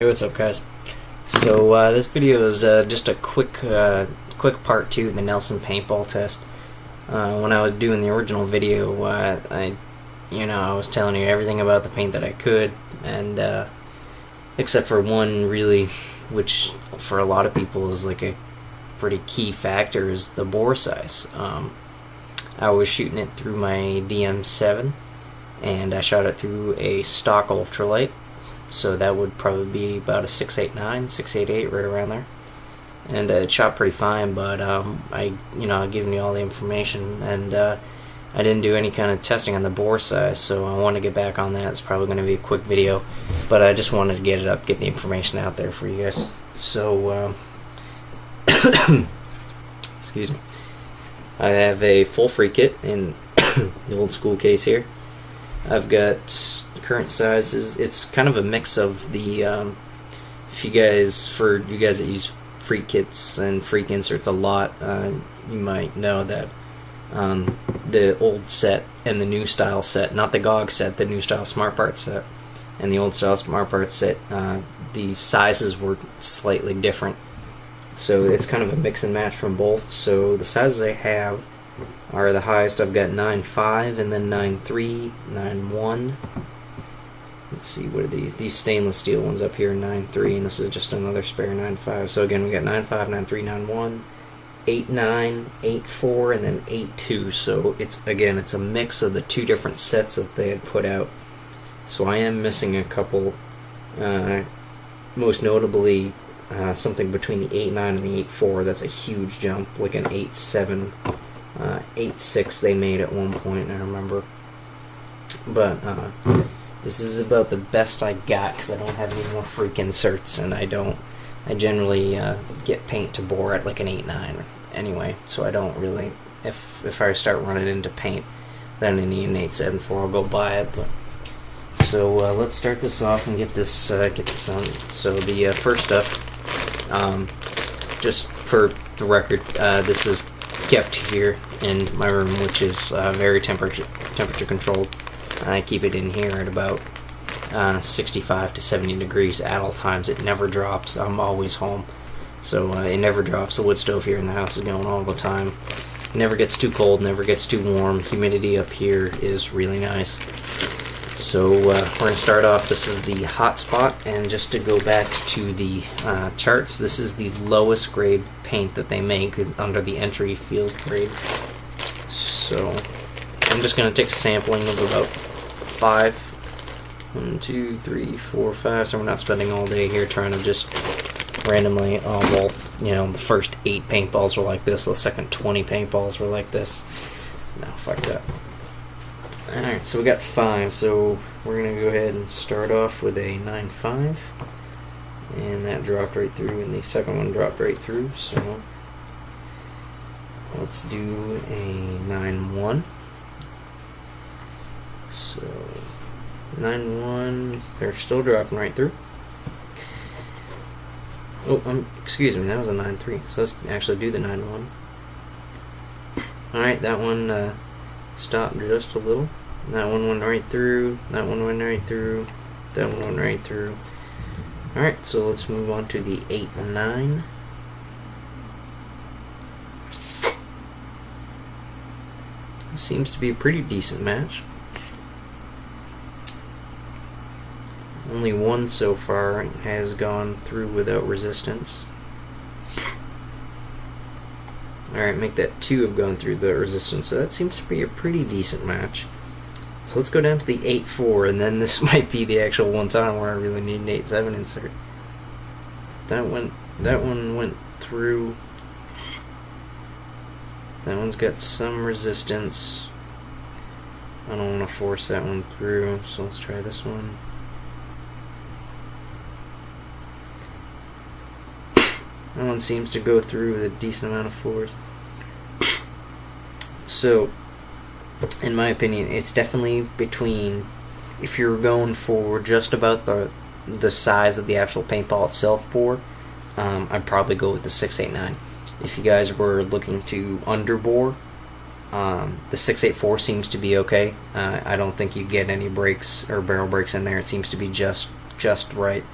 Hey, what's up, guys? So this video is just a quick part 2 of the Nelson paintball test. When I was doing the original video, I was telling you everything about the paint that I could, and except for one, really, which for a lot of people is like a pretty key factor, is the bore size. I was shooting it through my DM7, and I shot it through a stock ultralight. So that would probably be about a 689, 688, right around there. And it shot pretty fine, but I've given you all the information, and I didn't do any kind of testing on the bore size, so I want to get back on that. It's probably going to be a quick video, but I just wanted to get it up, get the information out there for you guys. So, excuse me. I have a full free kit in the old school case here. I've got current sizes. It's kind of a mix of the for you guys that use freak kits and freak inserts a lot, you might know that the old set and the new style set, not the GOG set, the new style Smart Parts set and the old style Smart Parts set, the sizes were slightly different, so it's kind of a mix and match from both. So the sizes I have are the highest. I've got 9.5 and then 9.3, 9.1. Let's see, what are these? These stainless steel ones up here, 9.3, and this is just another spare 9.5. So again, we got 9.5, 9.3, 9.1, 8.9, 8.4, and then 8.2. So it's a mix of the two different sets that they had put out. So I am missing a couple, most notably something between the 8.9 and the 8.4. That's a huge jump, like an 8.7, 8.6 they made at one point, I remember. But this is about the best I got, because I don't have any more freak inserts, and I generally get paint to bore at like an 8.9 anyway, so I don't really, if I start running into paint, then I need an 8.74, I'll go buy it. But so let's start this off and get this on. So the first stuff, just for the record, this is kept here in my room, which is very temperature controlled. I keep it in here at about 65 to 70 degrees at all times. It never drops. I'm always home, so it never drops. The wood stove here in the house is going all the time. It never gets too cold, never gets too warm. Humidity up here is really nice. So we're going to start off. This is the hot spot, and just to go back to the charts, this is the lowest grade paint that they make under the entry field grade. So I'm just going to take a sampling of about 5. 1, 2, 3, 4, 5. So we're not spending all day here trying to just randomly, the first 8 paintballs were like this, the second 20 paintballs were like this. No, fuck that. Alright, so we got 5, so we're going to go ahead and start off with a 9.5, and that dropped right through, and the second one dropped right through, so let's do a 9.1. So 9.1, they're still dropping right through. Oh, excuse me, that was a 9.3, so let's actually do the 9.1. Alright, that one stopped just a little. That one went right through, that one went right through, that one went right through. Alright, so let's move on to the 8.9. Seems to be a pretty decent match. Only one so far has gone through without resistance. Alright, make that 2 have gone through the resistance, so that seems to be a pretty decent match. So let's go down to the 8.4, and then this might be the actual one time where I really need an 8.7 insert. That one went through. That one's got some resistance. I don't want to force that one through, so let's try this one. That one seems to go through with a decent amount of force. So, in my opinion, it's definitely between, if you're going for just about the size of the actual paintball itself bore, I'd probably go with the 689. If you guys were looking to underbore, the 684 seems to be okay. I don't think you'd get any breaks or barrel breaks in there. It seems to be just right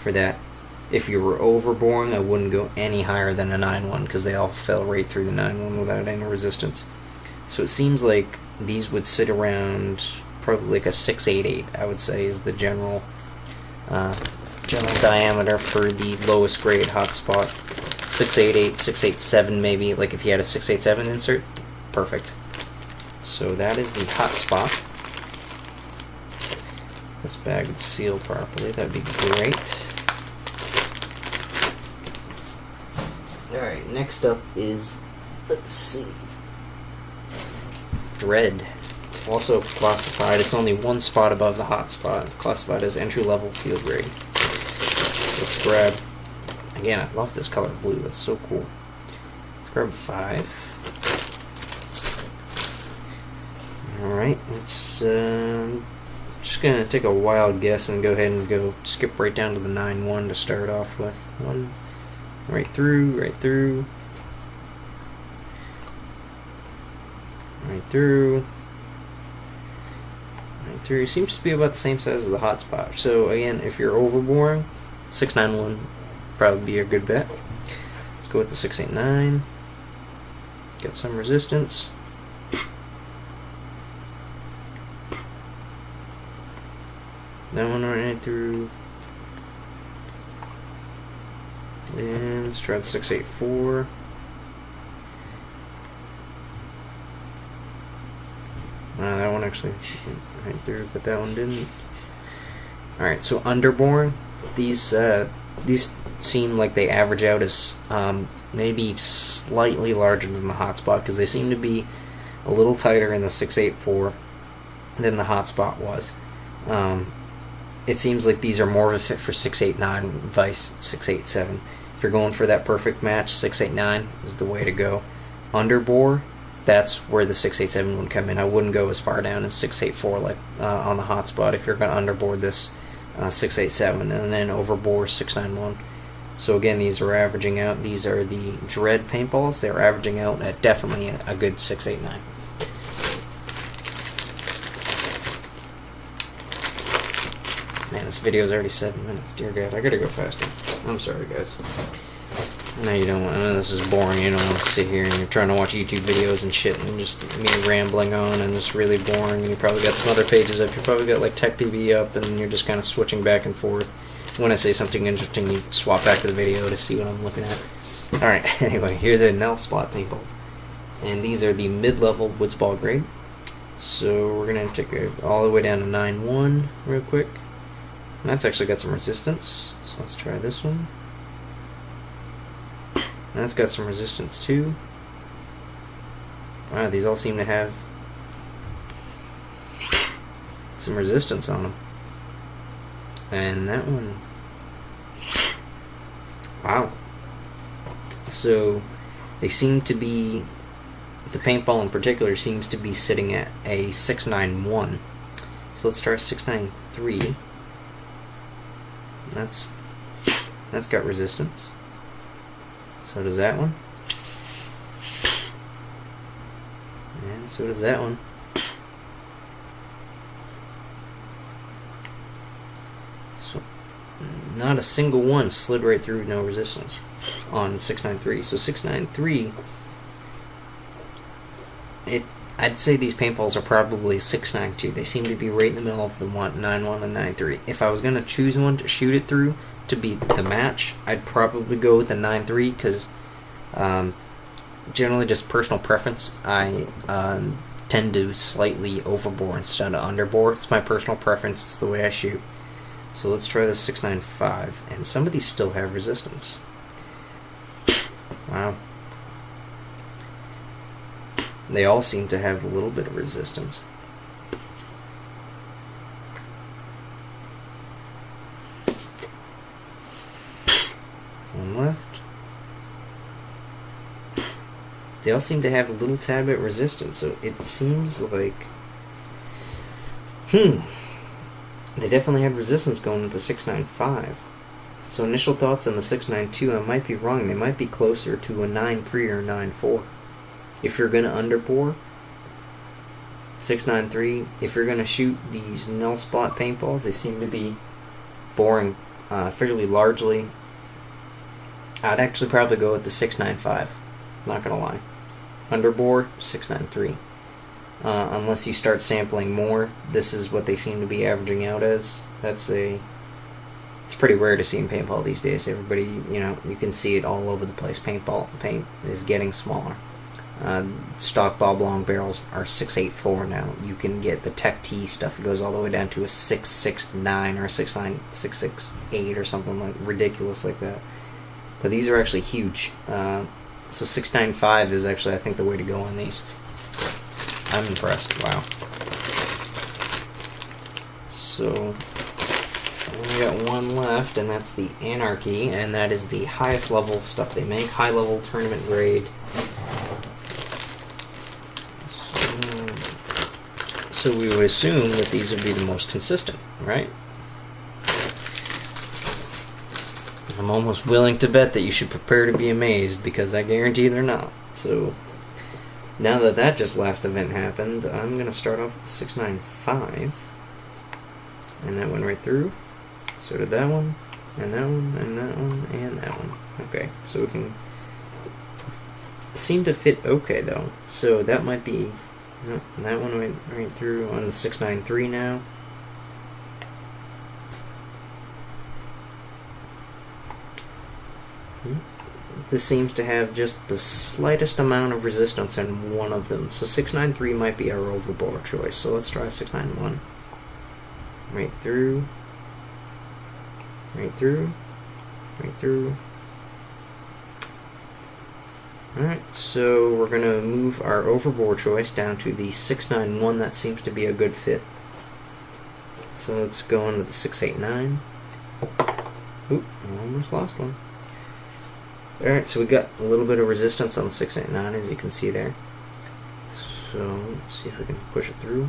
for that. If you were overboring, I wouldn't go any higher than a 9.1 because they all fell right through the 9.1 without any resistance. So it seems like these would sit around probably like a 6.88, I would say, is the general diameter for the lowest grade hotspot. 6.88, 6.87 maybe, like if you had a 6.87 insert, perfect. So that is the hotspot. This bag would seal properly, that'd be great. Alright, next up is, let's see, Dread. Also classified, it's only one spot above the hotspot. It's classified as entry-level field grade. So let's grab, again, I love this color blue, that's so cool. Let's grab 5. Alright, let's just gonna take a wild guess and go ahead and go skip right down to the 9.1 to start off with. One, right through, right through, right through, right through. Seems to be about the same size as the hotspot. So again, if you're overboring, 6.91 probably be a good bet. Let's go with the 6.89. Got some resistance. That one right through. And let's try the 6.84. That one actually went right through, but that one didn't. Alright, so underboring, these seem like they average out as maybe slightly larger than the hotspot, because they seem to be a little tighter in the 6.84 than the hotspot was. It seems like these are more of a fit for 6.89 vice 6.87. If you're going for that perfect match, 6.89 is the way to go. Underbore, that's where the 6.87 would come in. I wouldn't go as far down as 6.84 like on the hotspot if you're going to underboard this 6.87, and then overbore 6.91. So again, these are averaging out. These are the Dread paintballs. They're averaging out at definitely a good 6.89. Man, this video is already 7 minutes. Dear God, I gotta go faster. I'm sorry, guys. I know you don't want. I know this is boring. You don't want to sit here and you're trying to watch YouTube videos and shit, and just me rambling on and just really boring. And you probably got some other pages up. You probably got like Tech PB up, and you're just kind of switching back and forth. When I say something interesting, you swap back to the video to see what I'm looking at. All right. Anyway, here are the Nell Spot paintballs, and these are the mid-level woods ball grade. So we're gonna take it all the way down to 9.1 real quick. And that's actually got some resistance, so let's try this one. And that's got some resistance too. Wow, these all seem to have some resistance on them. And that one, wow. So they seem to be, the paintball in particular seems to be sitting at a 6.91. So let's try 6.93. That's got resistance. So does that one. And so does that one. So not a single one slid right through, no resistance on 6.93. So 6.93, I'd say these paintballs are probably 6.92. They seem to be right in the middle of the 9.1 and 9.3. If I was going to choose one to shoot it through to be the match, I'd probably go with the 9.3 because generally just personal preference. I tend to slightly overbore instead of underbore. It's my personal preference. It's the way I shoot. So let's try the 6.95. And some of these still have resistance. Wow. They all seem to have a little bit of resistance. One left. They all seem to have a little tad bit of resistance, so it seems like... They definitely had resistance going into 6.95. So initial thoughts on the 6.92, I might be wrong. They might be closer to a 9.3 or 9.4. If you're going to underbore, 6.93, if you're going to shoot these Nell Spot paintballs, they seem to be boring fairly largely. I'd actually probably go with the 695. Not gonna lie. Underbore 693. Unless you start sampling more, this is what they seem to be averaging out as. It's pretty rare to see in paintball these days. Everybody, you can see it all over the place. Paint is getting smaller. Stock Bob Long barrels are 684 now. You can get the Tech T stuff that goes all the way down to a 669 or a 668 or something like ridiculous like that. But these are actually huge. So 695 is actually, I think, the way to go on these. I'm impressed. Wow. So I only got one left, and that's the Anarchy, and that is the highest level stuff they make. High level tournament grade. So we would assume that these would be the most consistent, right? I'm almost willing to bet that you should prepare to be amazed, because I guarantee they're not. So now that just last event happened, I'm going to start off with 695. And that went right through. So did that one, and that one, and that one, and that one. Okay, so we can seem to fit okay though. So that might be, no, that one went right through on the 693 now. This seems to have just the slightest amount of resistance in one of them. So 693 might be our overbore choice. So let's try 691. Right through. Right through. Right through. Alright, so we're going to move our overbore choice down to the 691. That seems to be a good fit. So let's go on to the 689. Oop, I almost lost one. Alright, so we got a little bit of resistance on the 689, as you can see there. So let's see if we can push it through.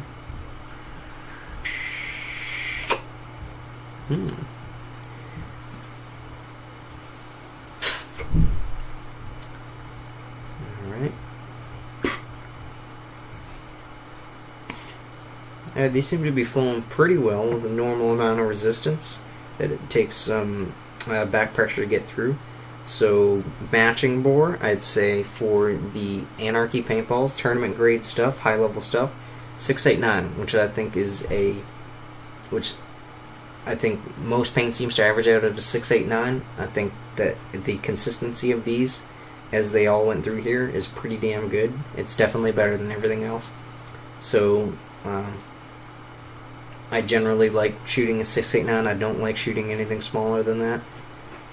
Alright. These seem to be flowing pretty well with a normal amount of resistance that it takes some back pressure to get through. So matching bore, I'd say for the Anarchy paintballs, tournament grade stuff, high level stuff, 689, which I think most paint seems to average out at a 689. I think that the consistency of these, as they all went through here, is pretty damn good. It's definitely better than everything else. So I generally like shooting a 689. I don't like shooting anything smaller than that.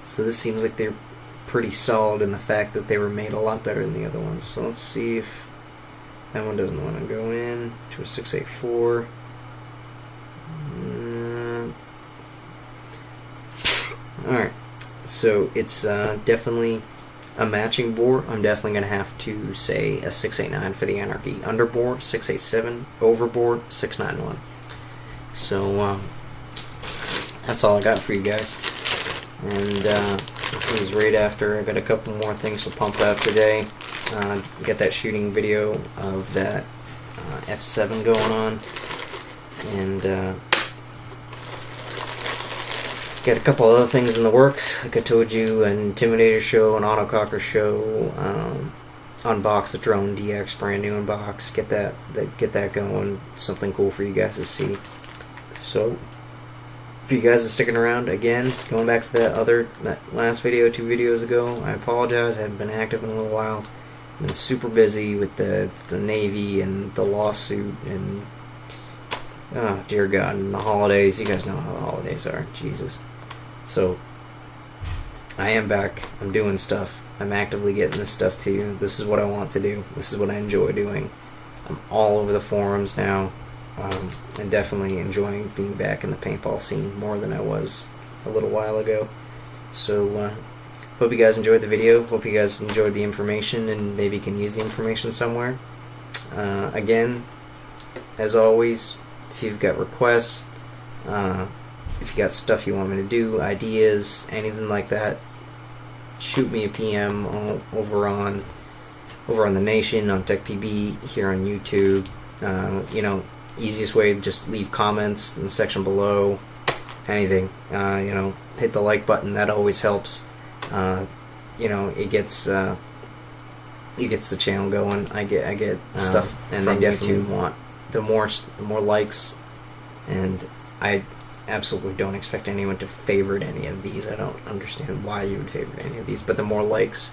So this seems like they're pretty solid in the fact that they were made a lot better than the other ones. So let's see if that one doesn't want to go in to a 684. Alright, so it's definitely a matching bore. I'm definitely going to have to say a 689 for the Anarchy. Underbore, 687. Overbore, 691. So that's all I got for you guys. And this is right after I got a couple more things to pump out today. Get that shooting video of that F7 going on, and got a couple other things in the works. Like I told you, an Intimidator show, an Autococker show, unbox the drone DX, brand new unbox. Get that going. Something cool for you guys to see. So if you guys are sticking around, again, going back to that last video 2 videos ago, I apologize. I haven't been active in a little while. I've been super busy with the Navy and the lawsuit and oh dear God, and the holidays. You guys know how the holidays are. Jesus. So I am back. I'm doing stuff. I'm actively getting this stuff to you. This is what I want to do. This is what I enjoy doing. I'm all over the forums now. And definitely enjoying being back in the paintball scene more than I was a little while ago. So hope you guys enjoyed the video. Hope you guys enjoyed the information and maybe can use the information somewhere. Again, as always, if you've got requests, if you got stuff you want me to do, ideas, anything like that, shoot me a PM over on the Nation, on TechPB, here on YouTube. Easiest way, just leave comments in the section below. anything, hit the like button. That always helps. It gets the channel going. I get stuff, and they definitely want the more likes, and I absolutely don't expect anyone to favorite any of these. I don't understand why you would favorite any of these, but the more likes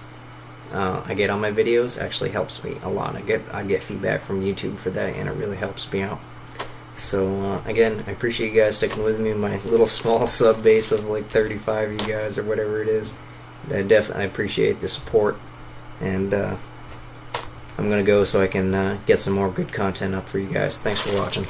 I get on my videos actually helps me a lot. I get feedback from YouTube for that, and it really helps me out. So again, I appreciate you guys sticking with me in my little small sub base of like 35 of you guys or whatever it is. I appreciate the support, and I'm gonna go so I can get some more good content up for you guys. Thanks for watching.